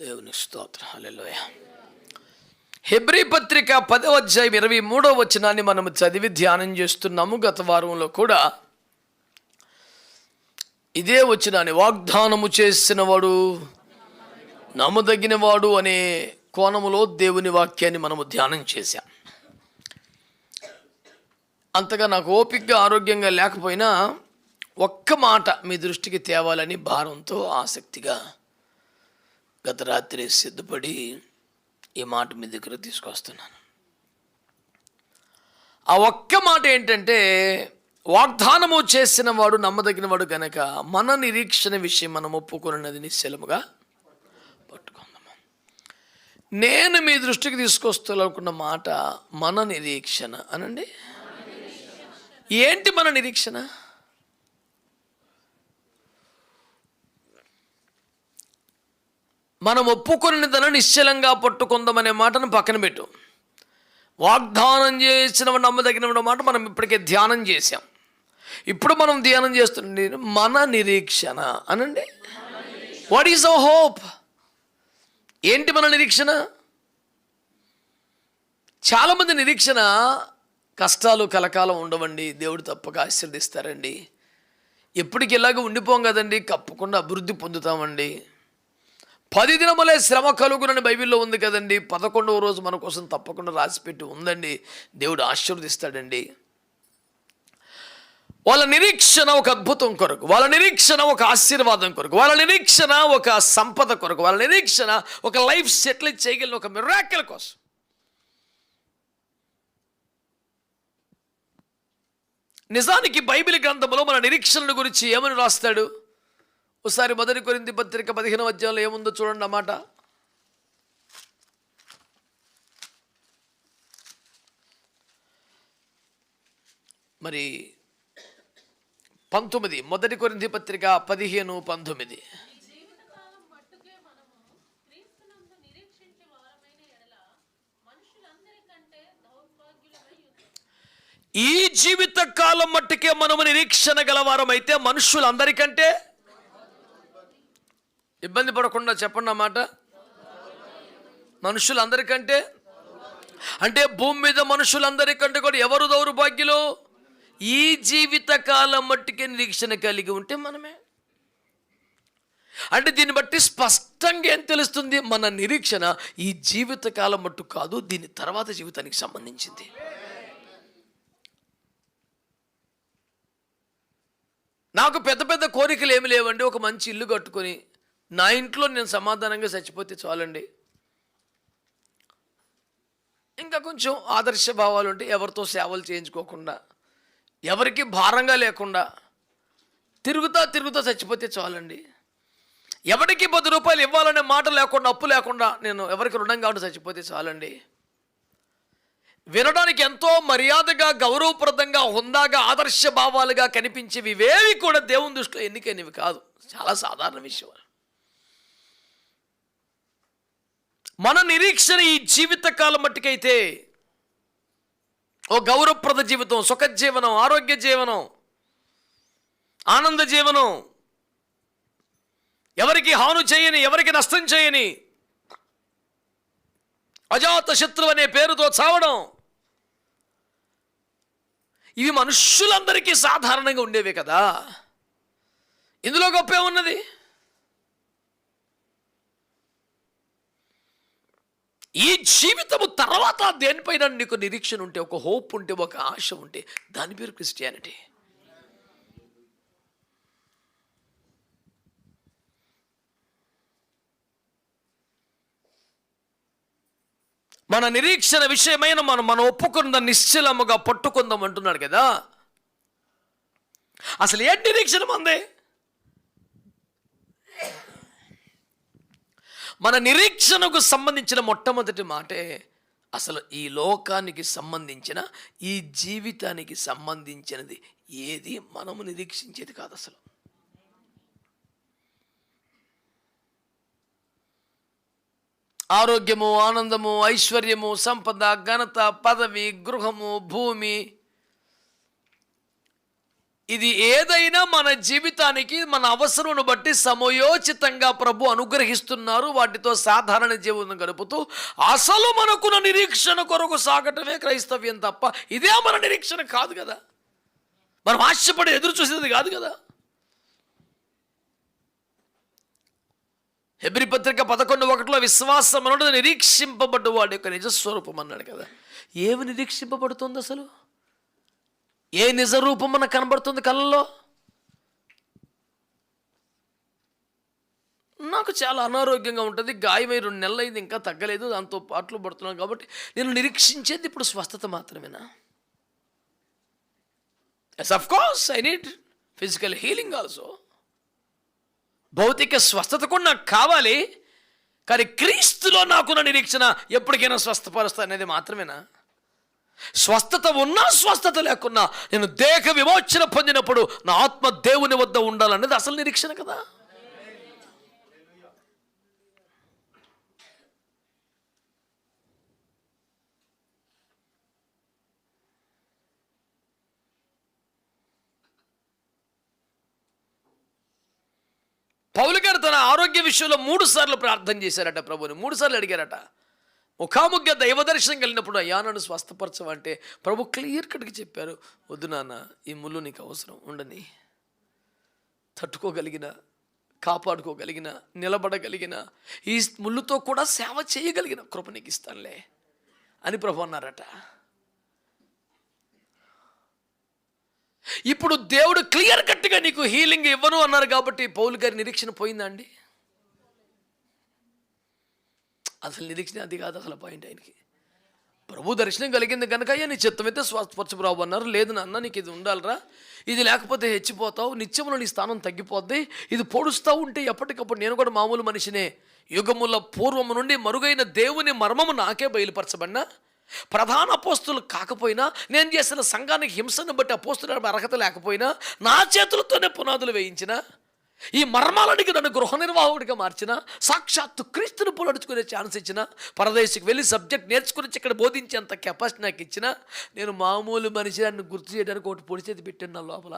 దేవుని స్తోత్రం. హల్లెలూయా. హెబ్రీ పత్రిక 10వ అధ్యాయం 23వ వచనాన్ని మనము చదివి ధ్యానం చేస్తున్నాము. గత వారంలో కూడా ఇదే వచనాన్ని, వాగ్దానము చేసినవాడు నమ్మదగినవాడు అనే కోణములో దేవుని వాక్యాన్ని మనము ధ్యానం చేశాం. అంతగా నాకు ఓపికగా ఆరోగ్యంగా లేకపోయినా ఒక్క మాట మీ దృష్టికి తేవాలని భారంతో ఆసక్తిగా గత రాత్రి సిద్ధపడి ఈ మాట మీ దగ్గర తీసుకొస్తున్నాను. ఆ ఒక్క మాట ఏంటంటే, వాగ్దానము చేసిన వాడు నమ్మదగినవాడు గనక మన నిరీక్షణ విషయం మనం ఒప్పుకున్నది నిశ్చలముగా పట్టుకుందాము. నేను మీ దృష్టికి తీసుకొస్తానుకున్న మాట మన నిరీక్షణ అనండి. ఏంటి మన నిరీక్షణ? మనం ఒప్పుకుని దాన్ని నిశ్చలంగా పట్టుకుందామనే మాటను పక్కన పెట్టు. వాగ్దానం చేసిన నమ్మదగిన మాట మనం ఇప్పటికే ధ్యానం చేశాం. ఇప్పుడు మనం ధ్యానం చేస్తుంది మన నిరీక్షణ అనండి. What is our hope? ఏంటి మన నిరీక్షణ? చాలామంది నిరీక్షణ కష్టాలు కలకాలం ఉండవండి, దేవుడు తప్పక ఆశీర్దిస్తారండి, ఎప్పటికి ఇలాగ ఉండిపోం కదండి, తప్పకుండా అభివృద్ధి పొందుతామండి, 10 దినములే శ్రమ కలుగునని బైబిల్లో ఉంది కదండి, 11వ రోజు మన కోసం తప్పకుండా రాసిపెట్టి ఉందండి, దేవుడు ఆశీర్వదిస్తాడండి. వాళ్ళ నిరీక్షణ ఒక అద్భుతం కొరకు, వాళ్ళ నిరీక్షణ ఒక ఆశీర్వాదం కొరకు, వాళ్ళ నిరీక్షణ ఒక సంపద కొరకు, వాళ్ళ నిరీక్షణ ఒక లైఫ్ సెటిల్ చేయగలిగిన ఒక మిరాకిల్ కోసం. నిజానికి బైబిల్ గ్రంథంలో మన నిరీక్షణ గురించి ఏమని రాస్తాడు? ఒకసారి 1 కొరింథీ పత్రిక 15వ అధ్యాయంలో ఏముందో చూడండి అన్నమాట. మరి 19, 1 కొరింథీ పత్రిక 15-19. ఈ జీవిత కాలం మట్టుకే మనము నిరీక్షణ గలవారం అయితే మనుషులందరికంటే ఇబ్బంది పడకుండా చెప్పండి అన్నమాట. మనుషులందరికంటే అంటే భూమి మీద మనుషులందరికంటే కూడా ఎవరు దౌర్భాగ్యులు? ఈ జీవిత కాలం మట్టుకే నిరీక్షణ కలిగి ఉంటే మనమే. అంటే దీన్ని బట్టి స్పష్టంగా ఏం తెలుస్తుంది? మన నిరీక్షణ ఈ జీవిత కాలం మట్టు కాదు, దీని తర్వాత జీవితానికి సంబంధించింది. నాకు పెద్ద పెద్ద కోరికలు ఏమి లేవండి. ఒక మంచి ఇల్లు కట్టుకొని నా ఇంట్లో నేను సమాధానంగా చచ్చిపోతే చాలండి. ఇంకా కొంచెం ఆదర్శ భావాలు ఉంటే ఎవరితో సేవలు చేయించుకోకుండా, ఎవరికి భారంగా లేకుండా తిరుగుతా చచ్చిపోతే చాలండి. ఎవరికి 10 రూపాయలు ఇవ్వాలనే మాట లేకుండా, అప్పు లేకుండా, నేను ఎవరికి రుణంగా ఉండి చచ్చిపోతే చాలండి. వినడానికి ఎంతో మర్యాదగా, గౌరవప్రదంగా, హుందాగా, ఆదర్శ భావాలుగా కనిపించేవి ఇవేవి కూడా దేవుని దృష్టిలో ఎన్నికైనవి కాదు, చాలా సాధారణ విషయం. మన నిరీక్షణ ఈ జీవితకాలం మట్టుకైతే ఓ గౌరవప్రద జీవితం, సుఖజీవనం, ఆరోగ్య జీవనం, ఆనంద జీవనం, ఎవరికి హాను చేయని, ఎవరికి నష్టం చేయని, అజాత శత్రువు అనే పేరుతో చావడం, ఇవి మనుష్యులందరికీ సాధారణంగా ఉండేవే కదా. ఇందులో గొప్పే ఉన్నది. ఈ జీవితము తర్వాత దేనిపైన నీకు నిరీక్షణ ఉంటే, ఒక హోప్ ఉంటే, ఒక ఆశ ఉంటే, దాని పేరు క్రిస్టియానిటీ. మన నిరీక్షణ విషయమైన మనం ఒప్పుకున్న నిశ్చలముగా పట్టుకుందాం అంటున్నాడు కదా. అసలు ఏంటి నిరీక్షణ మందే? మన నిరీక్షణకు సంబంధించిన మొట్టమొదటి మాటే అసలు ఈ లోకానికి సంబంధించిన, ఈ జీవితానికి సంబంధించినది ఏది మనము నిరీక్షించేది కాదు. అసలు ఆరోగ్యము, ఆనందము, ఐశ్వర్యము, సంపద, ఘనత, పదవి, గృహము, భూమి, ఇది ఏదైనా మన జీవితానికి మన అవసరమును బట్టి సమయోచితంగా ప్రభు అనుగ్రహిస్తున్నారు. వాటితో సాధారణ జీవనం గడుపుతూ అసలు మనకున్న నిరీక్షణ కొరకు సాగటమే క్రైస్తవ్యం తప్ప ఇదే మన నిరీక్షణ కాదు కదా. మనం ఆశపడి ఎదురు చూసేది కాదు కదా. హెబ్రీ పత్రిక 11:1 విశ్వాసం అన్నది నిరీక్షింపబడ్డ వాడి యొక్క నిజస్వరూపం అన్నాడు కదా. ఏమి నిరీక్షింపబడుతుంది అసలు? ఏ నిజరూపం మనకు కనబడుతుంది కళ్ళలో? నాకు చాలా అనారోగ్యంగా ఉంటుంది, గాయమై 2 నెలలు అయింది, ఇంకా తగ్గలేదు, దాంతో పాటలు పడుతున్నాను కాబట్టి నేను నిరీక్షించేది ఇప్పుడు స్వస్థత మాత్రమేనా? Yes, of course I need physical healing also. భౌతిక స్వస్థత కూడా నాకు కావాలి, కానీ క్రీస్తులో నాకున్న నిరీక్షణ ఎప్పటికైనా స్వస్థపరుస్తా అనేది మాత్రమేనా? స్వస్థత ఉన్నా స్వస్థత లేకున్నా నేను దేహ విమోచన పొందినప్పుడు నా ఆత్మ దేవుని వద్ద ఉండాలనేది అసలు నిరీక్షణ కదా. పౌలు గారు తన ఆరోగ్య విషయంలో 3 సార్లు ప్రార్థన చేశారట ప్రభుని. 3 సార్లు అడిగారట. ముఖాముఖిగా దైవ దర్శనం కలిగినప్పుడు అయ్యా నన్ను స్వస్థపరచమంటే ప్రభు క్లియర్ కట్గా చెప్పారు, వద్దు నాన్న, ఈ ముళ్ళు నీకు అవసరం ఉండని, తట్టుకోగలిగిన, కాపాడుకోగలిగిన, నిలబడగలిగిన, ఈ ముళ్ళుతో కూడా సేవ చేయగలిగిన కృప నీకు ఇస్తానులే అని ప్రభు అన్నారట. ఇప్పుడు దేవుడు క్లియర్ కట్గా నీకు హీలింగ్ ఇవ్వను అన్నారు కాబట్టి పౌలు గారి నిరీక్షణ పోయిందా అండి? అసలు నిరీక్షణ అది కాదు అసలు పాయింట్. ఆయనకి ప్రభు దర్శనం కలిగింది కనుక అయ్యా నీ చిత్తమైతే స్వస్థపరచు అన్నారు. లేదు నాన్న, నీకు ఇది ఉండాలిరా, ఇది లేకపోతే హెచ్చిపోతావు, నిత్యములో నీ స్థానం తగ్గిపోద్ది, ఇది పొడుస్తూ ఉంటే ఎప్పటికప్పుడు నేను కూడా మామూలు మనిషినే, యుగముల పూర్వము నుండి మరుగైన దేవుని మర్మము నాకే బయలుపరచబడినా, ప్రధాన అపోస్తులు కాకపోయినా, నేను చేసిన సంఘానికి హింసను బట్టి అపోస్తుల అర్హత లేకపోయినా, నా చేతులతోనే పునాదులు వేయించిన, ఈ మర్మాలనికి నన్ను గృహ నిర్వాహకుడిగా మార్చిన, సాక్షాత్తు క్రీస్తుని పొలడుచుకునే ఛాన్స్ ఇచ్చిన, పరదేశికి వెళ్ళి సబ్జెక్ట్ నేర్చుకుని ఇక్కడ బోధించేంత కెపాసిటీ నాకు ఇచ్చిన, నేను మామూలు మనిషి నన్ను గుర్తు చేయడానికి ఒకటి పొడి చేతి పెట్టాను నా లోపల.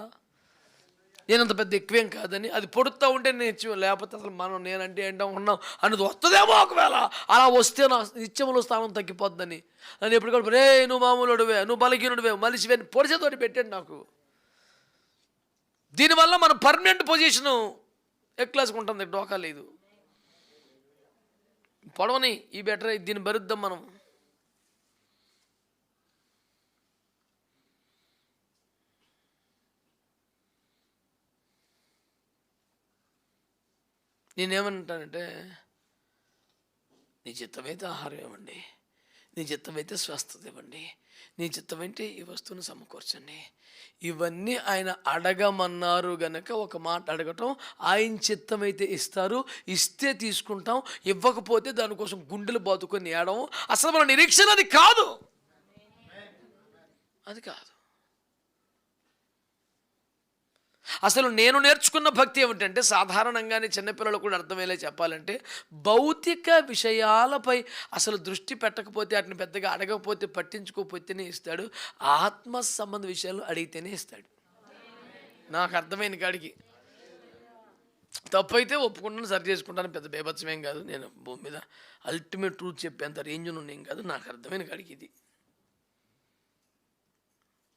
నేనంత పెద్ద ఎక్కువేం కాదని, అది పొడుతూ ఉంటే నేను లేకపోతే అసలు మనం నేనంటే ఏంటో ఉన్నాం అనేది వస్తుందేమో, ఒకవేళ అలా వస్తే నా నిత్యములో స్థానం తగ్గిపోద్దని నన్ను ఎప్పుడు కూడా రే నువ్వు మామూలుడివే, నువ్వు బలహీనుడివే, మనిషివే పొడిచేతోటి పెట్టాడు నాకు. దీనివల్ల మన పర్మనెంట్ పొజిషను ఎక్లాసుకుంటుంది, డోకా లేదు. పొడవని ఈ బెటర్, దీన్ని భరిద్దాం మనం. నేనేమంటానంటే, నీ చిత్తమైతే ఆహారం ఇవ్వండి, నీ చిత్తమైతే స్వస్థత ఇవ్వండి, నీ చిత్తమైతే ఈ వస్తువును సమకూర్చండి. ఇవన్నీ ఆయన అడగమన్నారు గనక ఒక మాట అడగటం, ఆయన చిత్తమైతే ఇస్తారు, ఇస్తే తీసుకుంటాం, ఇవ్వకపోతే దానికోసం గుండెలు బాదుకొని ఏడవం. అసలు మన నిరీక్షణ అది కాదు, అది కాదు. అసలు నేను నేర్చుకున్న భక్తి ఏమిటంటే, సాధారణంగానే చిన్నపిల్లలు కూడా అర్థమయ్యేలా చెప్పాలంటే, భౌతిక విషయాలపై అసలు దృష్టి పెట్టకపోతే, వాటిని పెద్దగా అడగకపోతే, పట్టించుకోకపోతేనే ఇస్తాడు. ఆత్మ సంబంధ విషయాలు అడిగితేనే ఇస్తాడు. నాకు అర్థమైన కాడికి తప్పు అయితే ఒప్పుకుంటాను, సరి చేసుకుంటాను, పెద్ద బేభత్సమేం కాదు. నేను భూమి మీద అల్టిమేట్ ట్రూత్ చెప్పేంత రేంజ్ ఉన్నాం కాదు. నాకు అర్థమైన కాడికి ఇది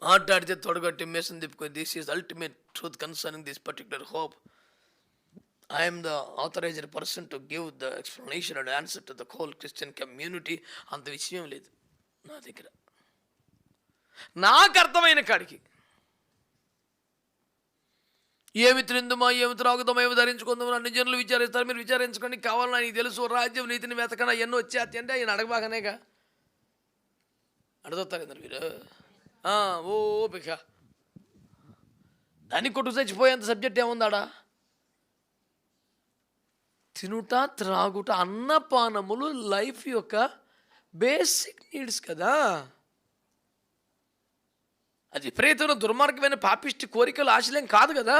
మాట్లాడితే తొడగట్టి మేసం తిప్పుకొని, this is ultimate truth concerning this particular hope. I'm the authorised person to give the explanation and answer to the whole Christian community. అంత విషయం లేదు నా దగ్గర. నాకు అర్థమైన కాడికి ఏమి తిందుమా, ఏమి త్రాగుదామా, ఏమి ధరించుకుందామా అన్ని జనులు విచారిస్తారు, మీరు విచారించుకోండి, కావాలని నీకు తెలుసు, రాజ్యం నీతిని వెతకనా, ఎన్నో వచ్చేది అంటే ఆయన అడగబాకనేగా అడుగుతారు కదా మీరు. ఓపిక దాన్ని కొట్టు చచ్చిపోయేంత సబ్జెక్ట్ ఏముందాడా? తినుట, త్రాగుట, అన్నపానములు లైఫ్ యొక్క బేసిక్ నీడ్స్ కదా. అది విపరీతమైన దుర్మార్గమైన పాపిష్టి కోరికలు, ఆశలేం కాదు కదా.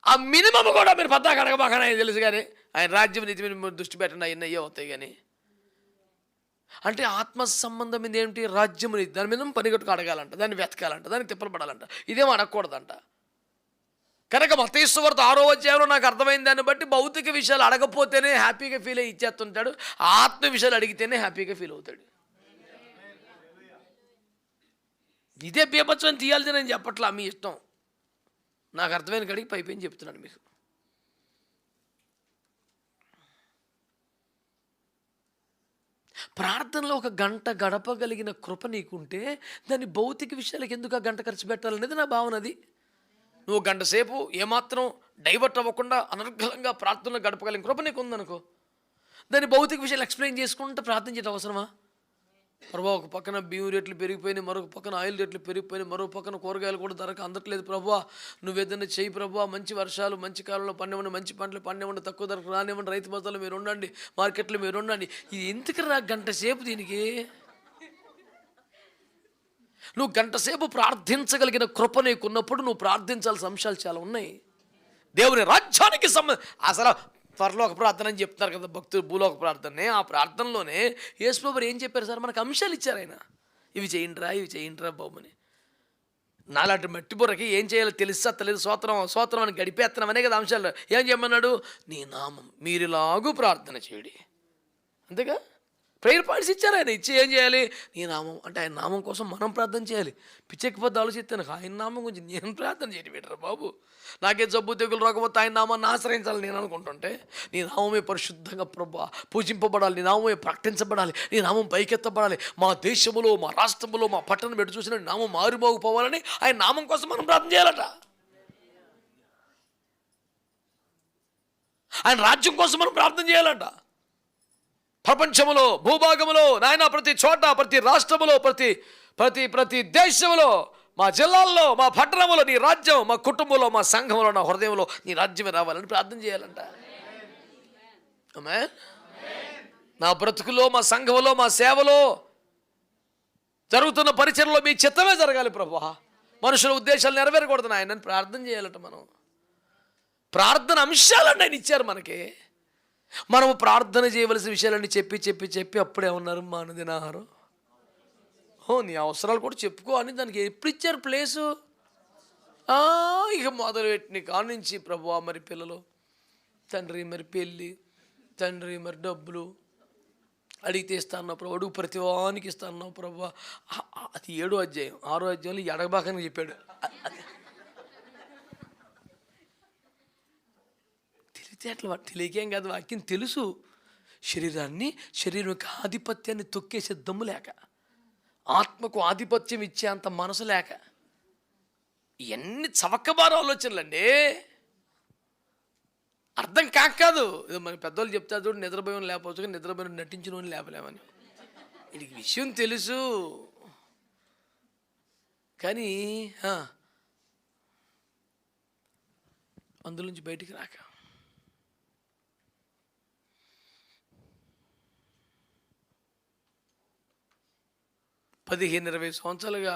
ఆ మినిమం కూడా మీరు పద్దాక అడగబాకనే తెలుసు, కానీ ఆయన రాజ్యం నీతి మీద దృష్టి పెట్టండి, అవన్నీ అయ్యే అవుతాయి. కానీ అంటే ఆత్మ సంబంధం మీద ఏమిటి? రాజ్యముని, దాని మీద పనిగట్టుకు అడగాలంట, దాన్ని వెతకాలంట, దానికి తిప్పలు పడాలంట, ఇదేం అడగకూడదంట. కనుక మత్తయి సువార్త 6వ అధ్యాయంలో నాకు అర్థమైన దాన్ని బట్టి భౌతిక విషయాలు అడగపోతేనే హ్యాపీగా ఫీల్ అయ్యి ఇచ్చేస్తుంటాడు, ఆత్మ విషయాలు అడిగితేనే హ్యాపీగా ఫీల్ అవుతాడు. ఇదే బీభత్సం తీయాల్సి నేను చెప్పట్లా, మీ ఇష్టం. నాకు అర్థమైన కాడికి పైపోయి చెప్తున్నాను మీకు. ప్రార్థనలో ఒక గంట గడపగలిగిన కృప నీకుంటే దాన్ని భౌతిక విషయాలకు ఎందుకు ఆ గంట ఖర్చు పెట్టాలనేది నా భావన. అది నువ్వు గంట సేపు ఏమాత్రం డైవర్ట్ అవ్వకుండా అనర్గళంగా ప్రార్థనలో గడపగలిగిన కృప నీకు ఉందనుకో, దాన్ని భౌతిక విషయాలు ఎక్స్ప్లెయిన్ చేసుకుంటూ ప్రార్థన చేయడం అవసరమా? ప్రభా, ఒక పక్కన బియ్యం రేట్లు పెరిగిపోయినాయి, మరొక పక్కన ఆయిల్ రేట్లు పెరిగిపోయినాయి, మరొక పక్కన కూరగాయలు కూడా ధరకు అందట్లేదు ప్రభా, నువ్వేదన్నా చేయి ప్రభా, మంచి వర్షాలు మంచి కాలంలో పండివ్వండి, మంచి పంటలు పండివ్వండి, తక్కువ ధరకు రానివ్వండి, రైతు బజార్లో మీరు ఉండండి, మార్కెట్లో మీరు ఉండండి. ఇది ఎందుకు రా గంట సేపు దీనికి? నువ్వు గంట సేపు ప్రార్థించగలిగిన కృప నీకున్నప్పుడు నువ్వు ప్రార్థించాల్సిన అంశాలు చాలా ఉన్నాయి. దేవుని రాజ్యానికి అసలు పరలోక ప్రార్థన అని చెప్తున్నారు కదా భక్తులు, భూలోక ప్రార్థనే. ఆ ప్రార్థనలోనే యేసు ప్రభువు ఏం చెప్పారు సార్? మనకు అంశాలు ఇచ్చారు ఆయన. ఇవి చేయండిరా బాబుని. నాలాంటి మట్టి బుర్రకి ఏం చేయాలో తెలియదు, స్తోత్రం అని గడిపేస్తున్నాం అనే కదా అంశాలు. ఏం చేయమన్నాడు? నీ నామం మీరులాగూ ప్రార్థన చేయడి. అంతేగా ప్రేయర్ పాయింట్స్ ఇచ్చారు ఆయన. ఇచ్చి ఏం చేయాలి? నీ నామం అంటే ఆయన నామం కోసం మనం ప్రార్థన చేయాలి. పిచ్చెక్కిపోతే ఆలోచిస్తాను, ఆయన నామం గురించి నేను ప్రార్థన చేయడం పెట్టరా బాబు, నాకే జబ్బు తెగులు రాకపోతే ఆయన నామాన్ని ఆశ్రయించాలి నేను అనుకుంటుంటే, నీ నామమే పరిశుద్ధంగా పూజింపబడాలి, నీ నామమే ప్రకటించబడాలి, నీ నామం పైకెత్తబడాలి, మా దేశంలో మా రాష్ట్రంలో మా పట్టణం పెట్టి చూసిన నామం మారిమోగిపోవాలని ఆయన నామం కోసం మనం ప్రార్థన చేయాలట. ఆయన రాజ్యం కోసం మనం ప్రార్థన చేయాలట. ప్రపంచంలో భూభాగంలో నాయన ప్రతి చోట, ప్రతి రాష్ట్రంలో, ప్రతి దేశంలో, మా జిల్లాల్లో, మా పట్టణంలో నీ రాజ్యం, మా కుటుంబంలో, మా సంఘంలో, నా హృదయంలో నీ రాజ్యమే రావాలని ప్రార్థన చేయాలంట. ఆమేన్. నా బ్రతుకులో, మా సంఘంలో, మా సేవలో, జరుగుతున్న పరిచర్లో మీ చిత్తమే జరగాలి ప్రభువా, మనుషుల ఉద్దేశాలు నెరవేరకూడదు నాయన ప్రార్థన చేయాలంట. మనం ప్రార్థన అంశాలన్నీ ఆయన ఇచ్చారు మనకి. మనము ప్రార్థన చేయవలసిన విషయాలన్నీ చెప్పి అప్పుడే ఉన్నారు మా అనుదిన ఆహారం. నీ అవసరాలు కూడా చెప్పుకో అని దానికి ఎప్పుడు ఇచ్చారు ప్లేసు? ఇక మొదలుపెట్టిన కాడి నుంచి ప్రభువా, మరి పిల్లలు, తండ్రి మరి పెళ్ళి, తండ్రి మరి డబ్బులు అడిగితే ఇస్తాను ప్రభు, అడుగు ప్రతివానికి ఇస్తాను ప్రభు. అది 7వ అధ్యాయం 6వ అధ్యాయంలో ఎడగబాకని చెప్పాడు. అట్లా తెలియకేం కాదు, వాక్యం తెలుసు. శరీరం యొక్క ఆధిపత్యాన్ని తొక్కేసే దమ్ము లేక, ఆత్మకు ఆధిపత్యం ఇచ్చే అంత మనసు లేక, ఇవన్నీ చవకబారు ఆలోచనలండి. అర్థం కాదు. ఇది మన పెద్దవాళ్ళు చెప్తారు చూడు, నిద్రభయం లేకపోవచ్చు కానీ నిద్రభయం నటించిన లేపలేమని. వీడికి విషయం తెలుసు కానీ అందులోంచి బయటికి రాక 15-20 సంవత్సరాలుగా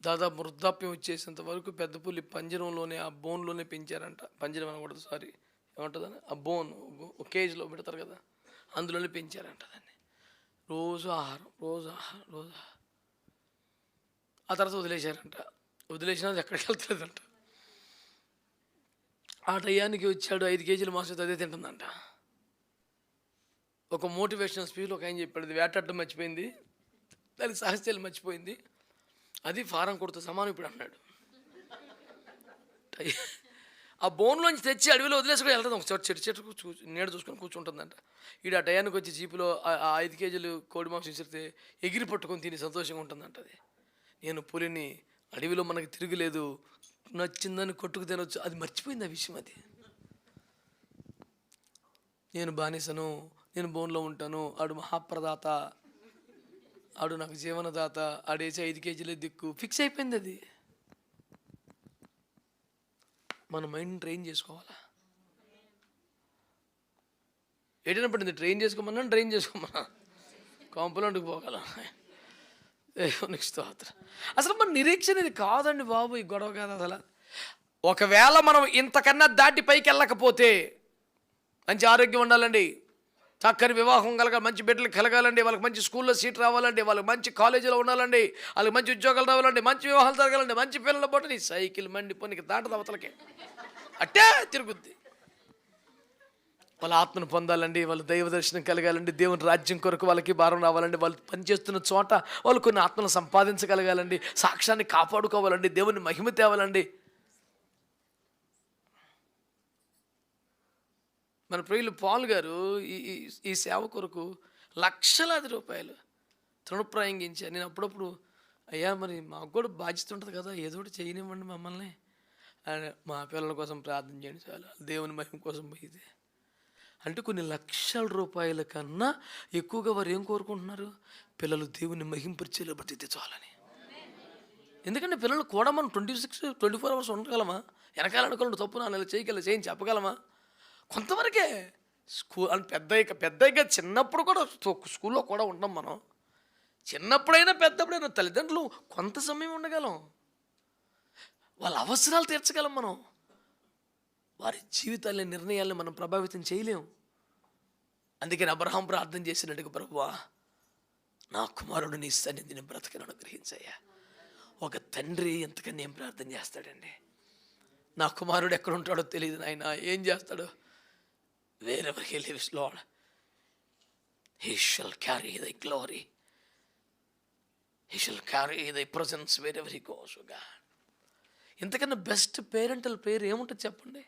దాదాపు వృద్ధాప్యం వచ్చేసేంత వరకు పెద్ద పులి పంజరంలోనే, ఆ బోన్లోనే పెంచారంట. పంజరం అనకూడదు, సారీ, ఏమంటుందని, ఆ బోన్ ఒక కేజీలో పెడతారు కదా, అందులోనే పెంచారంట దాన్ని. రోజు ఆహారం. ఆ తర్వాత వదిలేశారంట. వదిలేసినా ఎక్కడికి వెళ్తలేదంట. ఆ టయానికి వచ్చాడు, 5 కేజీల మాంసం అదే తింటుందంట. ఒక మోటివేషనల్ స్పీచ్లో ఒక ఆయన చెప్పాడు, ఇది వేటాడటం మర్చిపోయింది, దానికి సహజలు మర్చిపోయింది, అది ఫారం కొడుతూ సమానం ఇప్పుడు అన్నాడు. ఆ బోన్లోంచి తెచ్చి అడవిలో వదిలేసుకొని వెళ్తుంది. ఒక చెట్టు నీడ చూసుకొని కూర్చుంటుందంట. ఈడు ఆ టయానికి వచ్చి జీపులో 5 కేజీలు కోడి మాంసం ఇచ్చితే ఎగిరి పట్టుకొని తిని సంతోషంగా ఉంటుందంట. అది నేను పులిని, అడవిలో మనకి తిరగలేదు, నచ్చిందని కొట్టుకు తినొచ్చు, అది మర్చిపోయింది ఆ విషయం. అది నేను బానిసను, నేను బోన్లో ఉంటాను, ఆడు మహాప్రదాత, ఆడు నాకు జీవనదాత, ఆడేసి 5 కేజీలే దిక్కు, ఫిక్స్ అయిపోయింది. అది మన మైండ్ ట్రైన్ చేసుకోవాలా? ఏదైనా పడింది ట్రైన్ చేసుకోమన్నా కాంపౌండ్కి పోగల. నెక్స్ట్ అసలు మన నిరీక్షణ ఇది కాదండి బాబు, ఈ గొడవ కాదు అసలు. ఒకవేళ మనం ఇంతకన్నా దాటి పైకి వెళ్ళకపోతే, మంచి ఆరోగ్యం ఉండాలండి, చక్కని వివాహం కలగాలి, మంచి బిడ్డలు కలగాలండి, వాళ్ళకి మంచి స్కూల్లో సీట్ రావాలండి, వాళ్ళకి మంచి కాలేజీలో ఉండాలండి, వాళ్ళకి మంచి ఉద్యోగాలు రావాలండి, మంచి వివాహాలు జరగాలండి, మంచి పిల్లల పాటు నీ సైకిల్ మండిపోనికి దాటదు అవతలకే, అట్టే తిరుగుద్ది. వాళ్ళ ఆత్మను పొందాలండి, వాళ్ళ దైవ దర్శనం కలగాలండి, దేవుని రాజ్యం కొరకు వాళ్ళకి భారం రావాలండి, వాళ్ళు పనిచేస్తున్న చోట వాళ్ళు కొన్ని ఆత్మను సంపాదించగలగాలండి, సాక్ష్యాన్ని కాపాడుకోవాలండి, దేవుని మహిమ తేవాలండి. మన ప్రియులు పాల్ గారు ఈ సేవ కొరకు లక్షలాది రూపాయలు తృణప్రాయంగించారు. నేను అప్పుడప్పుడు అయ్యా మరి మాకు కూడా బాధ్యత ఉంటుంది కదా, ఏదో ఒకటి చేయనివ్వండి మమ్మల్ని, మా పిల్లల కోసం ప్రార్థన చేయండి చాలు, దేవుని మహిమ కోసం పోయితే అంటే కొన్ని లక్షల రూపాయల కన్నా ఎక్కువగా వారు ఏం కోరుకుంటున్నారు, పిల్లలు దేవుని మహింపరిచేలా బతికితే చాలని. ఎందుకంటే పిల్లలు కూడా మనం 24 అవర్స్ ఉండగలమా? వెనకాల అనుకోండి తప్పు నా నెల చేయని చెప్పగలమా? కొంతవరకే. స్కూల్ అని పెద్దగా చిన్నప్పుడు కూడా స్కూల్లో కూడా ఉంటాం మనం. చిన్నప్పుడైనా పెద్దప్పుడైనా తల్లిదండ్రులు కొంత సమయం ఉండగలం, వాళ్ళ అవసరాలు తీర్చగలం మనం. వారి జీవితాల నిర్ణయాలను మనం ప్రభావితం చేయలేము. అందుకని అబ్రహాం ప్రార్థన చేసినట్టుగా, ప్రభువా నా కుమారుడు నీ సన్నిధిని బ్రతకను అనుగ్రహించయ్యా. ఒక తండ్రి ఎంతకన్నా ఏం ప్రార్థన చేస్తాడండి? నా కుమారుడు ఎక్కడ ఉంటాడో తెలియదు నాయన, ఏం చేస్తాడో, wherever he lives, Lord, he shall carry thy glory, he shall carry thy presence wherever he goes, oh God. ఇంతకన్నా బెస్ట్ పేరెంటల్ ప్రేయర్ ఏముంటుంది చెప్పండి?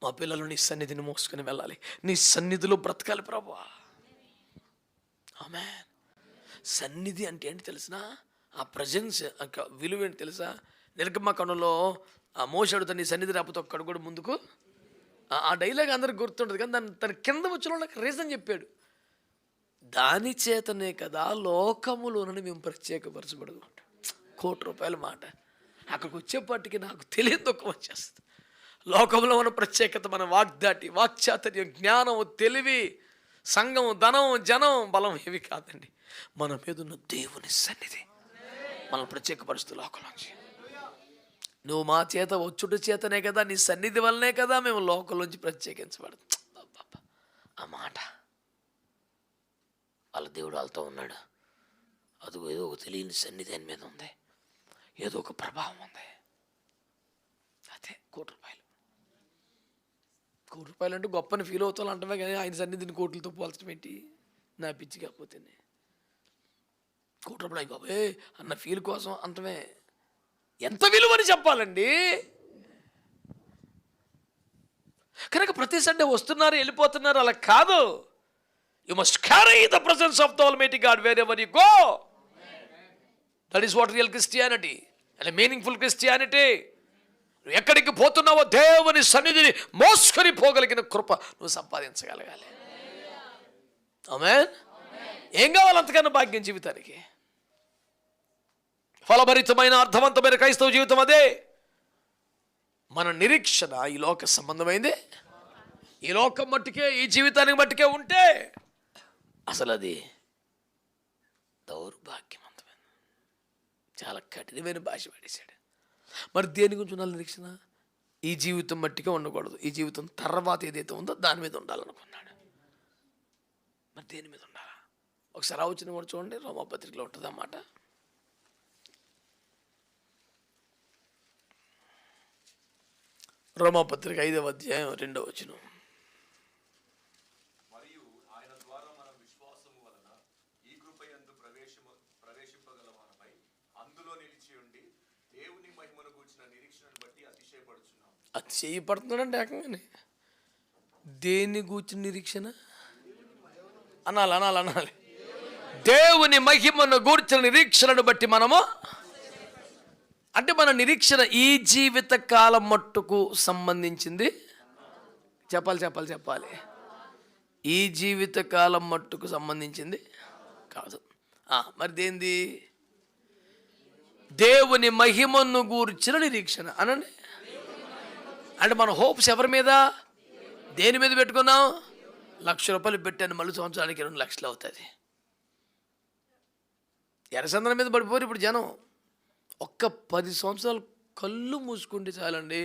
మా పిల్లలు నీ సన్నిధిని మోసుకొని వెళ్ళాలి, నీ సన్నిధిలో బ్రతకాలి ప్రభువా. ఆమేన్. సన్నిధి అంటే ఏంటి తెలిసిన? ఆ ప్రజెన్స్ విలువ ఏంటి తెలుసా? నిర్గమకాండంలో ఆ మోషేయుడు నీ సన్నిధి రాకపోతే ఒక్కడు కూడా ముందుకు, ఆ డైలాగ్ అందరికి గుర్తుంటుంది, కానీ తన కింద వచ్చిన నాకు రీజన్ చెప్పాడు. దాని చేతనే కదా లోకములోనని మేము ప్రత్యేకపరచబడుకుంటాం. ₹1,00,00,000 మాట అక్కడికి వచ్చేపాటికి నాకు తెలియదు దుఃఖం వచ్చేస్తుంది. లోకంలో ఉన్న ప్రత్యేకత మన వాగ్దాటి, వాక్చాతుర్యం, జ్ఞానం, తెలివి, సంఘం, ధనం, జనం, బలం ఏవి కాదండి. మన మీద ఉన్న దేవుని సన్నిధి మనం ప్రత్యేకపరుస్తూ లోకంలోంచి. నువ్వు మా చేత వచ్చుట చేతనే కదా, నీ సన్నిధి వల్లనే కదా మేము లోకంలోంచి ప్రత్యేకించబడతాం. ఆ మాట వాళ్ళ దేవుడు వాళ్ళతో ఉన్నాడు. అది ఏదో ఒక తెలియని సన్నిధి ఆయన మీద ఉంది, ఏదో ఒక ప్రభావం ఉంది. అదే ₹1,00,00,000. ₹1,00,00,000 అంటే గొప్పని ఫీల్ అవుతాను అంటమే, కానీ ఆయన సన్నిధిని కోట్లతో పోల్చడం ఏంటి? నా పిచ్చి కాకపోతే ₹1,00,00,000 బాబే అన్న ఫీల్ కోసం అంటమే. ఎంత విలువని చెప్పాలండి. కనుక ప్రతి సండే వస్తున్నారు వెళ్ళిపోతున్నారు అలా కాదు. You must carry the presence of the almighty God where ever you go. That is what real Christianity and meaningful Christianity. నువ్వు ఎక్కడికి పోతున్నావో దేవుని సన్నిధిని మోసుకొని పోగలిగిన కృప నువ్వు సంపాదించగలగాలి. ఆమేన్. ఏం కావాలి అంతకన్నా భాగ్యం జీవితానికి? ఫలభరితమైన అర్థవంతమైన క్రైస్తవ జీవితం అదే. మన నిరీక్షణ ఈ లోక సంబంధమైంది, ఈ లోకం మట్టుకే, ఈ జీవితానికి మట్టుకే ఉంటే అసలు అది దౌర్భాగ్యవంతమైన, చాలా కఠినమైన భాష పడేశాడు. మరి దేని గురించి ఉండాలి నిరీక్షణ? ఈ జీవితం మట్టుకే ఉండకూడదు, ఈ జీవితం తర్వాత ఏదైతే ఉందో దాని మీద ఉండాలనుకున్నాడు. మరి దేని మీద ఉండాలా? ఒకసారి ఆలోచన కూడా చూడండి, రోమాపత్రికలో ఉంటుంది అన్నమాట. రోమాపత్రిక 5వ అధ్యాయం 2వ వచనం. మరియు ఆయన ద్వారా మన విశ్వాసము వలన ఈ కృపయందు ప్రవేశింపగలవారమై అందులో నిలిచి ఉండి దేవుని మహిమను గూర్చిన నిరీక్షణను బట్టి అతిశయపడుచున్నాం. అతిశయపడుతున్నాడంటే ఏకంగానే దేన్ని గూర్చిన నిరీక్షణ అనాలి. దేవుని మహిమను గూర్చిన నిరీక్షణను బట్టి మనము, అంటే మన నిరీక్షణ ఈ జీవిత కాలం మట్టుకు సంబంధించింది. చెప్పాలి. ఈ జీవిత కాలం మట్టుకు సంబంధించింది కాదు. మరి దేంది? దేవుని మహిమను గూర్చిన నిరీక్షణ అనండి. అంటే మన హోప్స్ ఎవరి మీద, దేని మీద పెట్టుకున్నాం? ₹1,00,000 పెట్టాను, మళ్ళీ సంవత్సరానికి 2 లక్షలు అవుతుంది. ఎర్రచందనం మీద పడిపోరు ఇప్పుడు జనం. ఒక్క 10 సంవత్సరాలు కళ్ళు మూసుకుంటే చాలండి.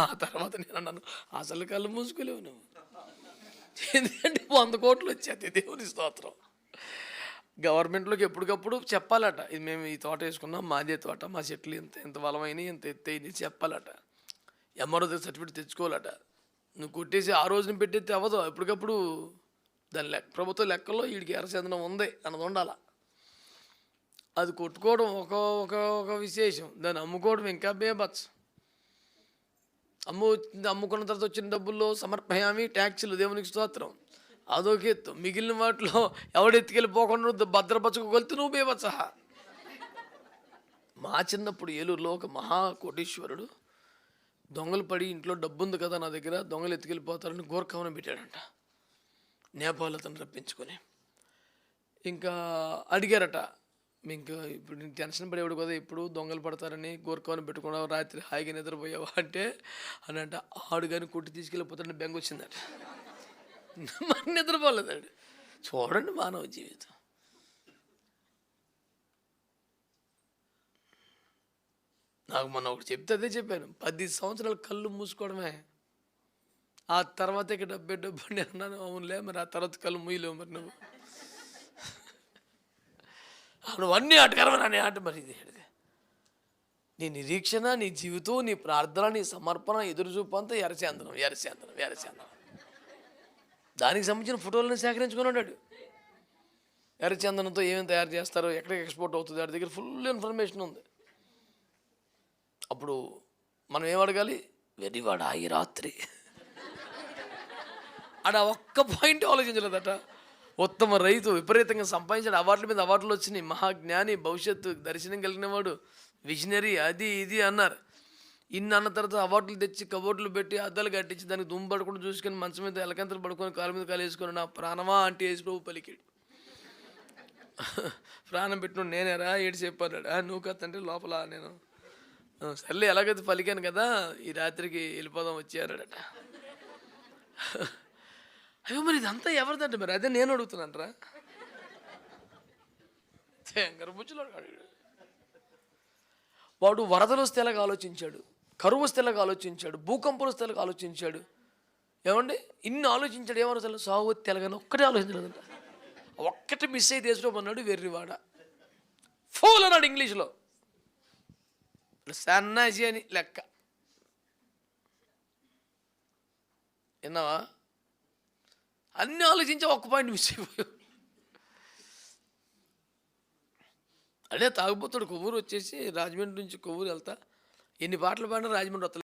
ఆ తర్వాత నేను అన్నాను, అసలు కళ్ళు మూసుకోలేవు నువ్వు, ఎందుకంటే 100 కోట్లు వచ్చేది. దేవుని స్తోత్రం. గవర్నమెంట్‌లోకి ఎప్పటికప్పుడు చెప్పాలట. ఇది మేము ఈ తోట వేసుకున్నాం, మాదే తోట, మా చెట్లు ఇంత ఇంత బలమైనయి, ఇంత ఎత్తయినయి చెప్పాలట. ఎంఆర్ఓ దగ్గర సర్టిఫికేట్ తెచ్చుకోవాలట. నువ్వు కొట్టేసి ఆ రోజున పెట్టేస్తే అవ్వదు. ఎప్పటికప్పుడు దాని ప్రభుత్వ లెక్కల్లో వీడికి ఎర్రచందనం ఉంది అన్నది ఉండాల. అది కొట్టుకోవడం ఒక ఒక ఒక విశేషం. దాన్ని అమ్ముకోవడం ఇంకా బేబత్స్. అమ్ముకున్న తర్వాత వచ్చిన డబ్బుల్లో సమర్పయామి ట్యాక్సులు, దేవునికి స్తోత్రం, అదొక ఎత్తు. మిగిలిన వాటిలో ఎవడెత్తుకెళ్ళిపోకుండా భద్రపరచుకోగలితే నువ్వు బేబత్సహ. మా చిన్నప్పుడు ఏలూరులో ఒక మహా కోటీశ్వరుడు దొంగలు పడి ఇంట్లో డబ్బు ఉంది కదా నా దగ్గర, దొంగలు ఎత్తుకెళ్ళిపోతారని గోర్ఖవనం పెట్టాడంట. నేపాల్ అతను రప్పించుకొని ఇంకా అడిగారట, మీకు ఇప్పుడు నేను టెన్షన్ పడేవాడు కదా, ఇప్పుడు దొంగలు పడతారని గోర్ఖవనం పెట్టుకున్నావు, రాత్రి హాయిగా నిద్రపోయావా అంటే అని అంట. ఆడు కానీ కొట్టి తీసుకెళ్ళిపోతాడని బెంగ వచ్చిందట. మరి నిద్రపోలేదాడు. చూడండి మానవ జీవితం. నాకు మొన్న ఒకటి చెప్తే అదే చెప్పాను. 10 సంవత్సరాలు కళ్ళు మూసుకోవడమే. ఆ తర్వాత ఇక డబ్బే డబ్బు అని అన్నాను. అవునులే, మరి ఆ తర్వాత కళ్ళు మూయలేవు మరి నువ్వు. నువ్వు అన్నీ ఆటకరమని అనే ఆట మరి ఇది. నీ నిరీక్షణ, నీ జీవితం, నీ ప్రార్థన, నీ సమర్పణ, ఎదురుచూపు అంతా ఎర్రచందనం. దానికి సంబంధించిన ఫోటోలను సేకరించుకున్నాడు. ఎర్రచందనంతో ఏమేమి తయారు చేస్తారో, ఎక్కడికి ఎక్స్పోర్ట్ అవుతుంది, వాడి దగ్గర ఫుల్ ఇన్ఫర్మేషన్ ఉంది. అప్పుడు మనం ఏమడగాలి? వెర్రివాడా ఈ రాత్రి ఆడ ఒక్క పాయింట్ ఆలోచించలేదట. ఉత్తమ రైతు, విపరీతంగా సంపాదించాడు, అవార్డుల మీద అవార్డులు వచ్చినాయి, మహాజ్ఞాని, భవిష్యత్తు దర్శనం కలిగినవాడు, విజనరీ, అది ఇది అన్నారు. ఇన్ని అన్న తర్వాత అవార్డులు తెచ్చి కబోర్డులు పెట్టి అద్దాలు కట్టించి దానికి దుమ్ము పడకుండా చూసుకొని మంచం మీద ఎలకంతలు పడుకొని కాలు మీద కాలు వేసుకొని నా ప్రాణమా అంటే యేసు ప్రభు పలికాడు. ప్రాణం పెట్టిన నేనేరా ఏడు చెప్పాడు. నువ్వు కత్తంటే లోపల నేను సర్లే ఎలాగైతే పలికాను కదా, ఈ రాత్రికి వెళ్ళిపోదాం వచ్చారట. అయ్యో మరి ఇదంతా ఎవరిదంటే మరి అదే నేను అడుగుతున్నానరా. వాడు వరదలు వస్తే ఎలాగ ఆలోచించాడు, కరువు వస్తే ఎలాగ ఆలోచించాడు, భూకంపాలు వస్తే ఎలాగ ఆలోచించాడు. ఏమండి ఇన్ని ఆలోచించాడు. ఏమన్నా అసలు సాగు తెలగానే ఒక్కటే ఆలోచించలేదంట. ఒక్కటి మిస్ అయితే వేసుకోమన్నాడు వెర్రివాడ. ఫూల్ అన్నాడు ఇంగ్లీష్లో. సన్నాసి అని లెక్క. విన్నావా? అన్నీ ఆలోచించి ఒక్క పాయింట్ మిస్ అయిపోయావు. అదే తాగుబోతాడు. కొవ్వూరు వచ్చేసి రాజమండ్రి నుంచి కొవ్వూరు వెళ్తా ఎన్ని పాటలు పాడినా రాజమండ్రి వస్తలేదు.